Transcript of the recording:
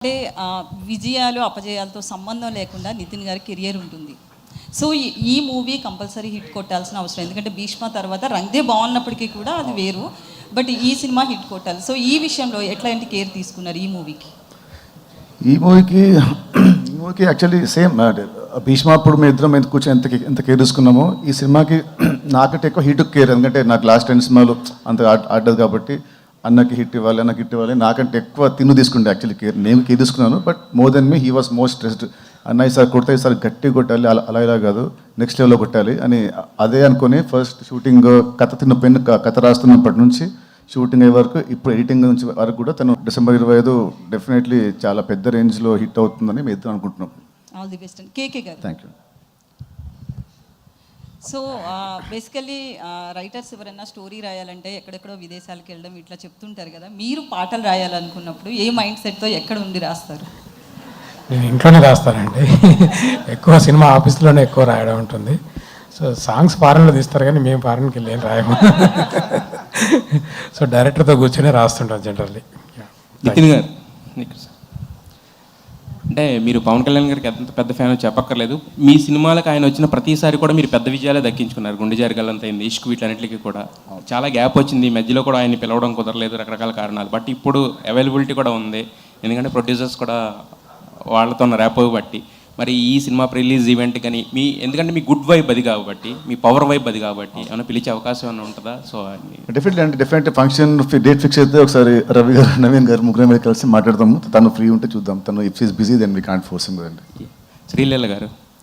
అంటే విజయాలు అపజయాలతో సంబంధం లేకుండా నితిన్ గారి కెరియర్ ఉంటుంది. సో ఈ మూవీ కంపల్సరీ హిట్ కొట్టాల్సిన అవసరం, ఎందుకంటే భీష్మ తర్వాత రంగ్దే బాగున్నప్పటికీ కూడా అది వేరు, బట్ ఈ సినిమా హిట్ కొట్టాలి. సో ఈ విషయంలో ఎట్లాంటి కేర్ తీసుకున్నారు ఈ మూవీకి? ఈ మూవీకి యాక్చువల్లీ సేమ్ భీష్మ అప్పుడు మేము ఇద్దరం ఎంత కూర్చొని ఎంత కేర్ తీసుకున్నామో ఈ సినిమాకి నాకంటే ఎక్కువ హిట్ కేర్, ఎందుకంటే నాకు లాస్ట్ 10 సినిమాలు అంత ఆడదు కాబట్టి అన్నకి హిట్ ఇవ్వాలి నాకంటే ఎక్కువ తిన్ను తీసుకుంటే యాక్చువల్లీ కేర్ నేను కేర్ తీసుకున్నాను. But more than me he was most stressed. అన్న ఈసారి కొడితే ఈసారి గట్టి కొట్టాలి, అలా ఇలా కాదు నెక్స్ట్ లెవెల్లో కొట్టాలి అని అదే అనుకుని ఫస్ట్ షూటింగ్ కథ తిన్న పెన్ను కథ రాస్తున్నప్పటి నుంచి షూటింగ్ అయ్యే వరకు ఇప్పుడు ఎడిటింగ్ నుంచి వరకు కూడా తను December 25 డెఫినెట్లీ చాలా పెద్ద రేంజ్లో హిట్ అవుతుందని మేము ఇద్దరు అనుకుంటున్నాం. All the best. కేకే గారు. Thank you. So basically writers ఎవరైనా స్టోరీ రాయాలంటే ఎక్కడెక్కడో విదేశాలకు వెళ్ళడం ఇట్లా చెప్తుంటారు కదా, మీరు పాటలు రాయాలనుకున్నప్పుడు ఏ మైండ్ సెట్తో ఎక్కడ ఉండి రాస్తారు? నేను ఇంట్లోనే రాస్తానండి. ఎక్కువ సినిమా ఆఫీస్లోనే ఎక్కువ రాయడం ఉంటుంది. సో సాంగ్స్ ఫారెన్లో తీస్తారు కానీ మేము ఫారెన్కి వెళ్ళి ఏం రాయము. సో డైరెక్టర్తో కూర్చొని రాస్తుంటాం జనరల్లీ. నితిన్ గారు, అంటే మీరు పవన్ కళ్యాణ్ గారికి ఎంత పెద్ద ఫ్యాన్ చెప్పక్కర్లేదు. మీ సినిమాలకు ఆయన వచ్చిన ప్రతిసారి కూడా మీరు పెద్ద విజయాలే దక్కించుకున్నారు. గుండె జారిగల్లంత అయింది, ఇష్క్ వీటన్నిటికీ కూడా చాలా గ్యాప్ వచ్చింది. మధ్యలో కూడా ఆయన్ని పిలవడం కుదరలేదు, రకరకాల కారణాలు. బట్ ఇప్పుడు అవైలబిలిటీ కూడా ఉంది, ఎందుకంటే ప్రొడ్యూసర్స్ కూడా వాళ్ళతో ర్యాప్ బట్టి. మరి ఈ సినిమా రిలీజ్ ఈవెంట్ కానీ ఎందుకంటే మీ గుడ్ వైబ్ అది కాబట్టి, మీ పవర్ వైబ్ అది కాబట్టి ఏమైనా పిలిచే అవకాశం ఏమైనా ఉంటుందా? So definitely function date fix అయితే ఒకసారి రవి గారు నవీన్ గారు ముగ్గురు కలిసి మాట్లాడతాము. తను ఫ్రీ ఉంటే చూద్దాం. తను if is busy then we can't force him కదండి. శ్రీలీల గారు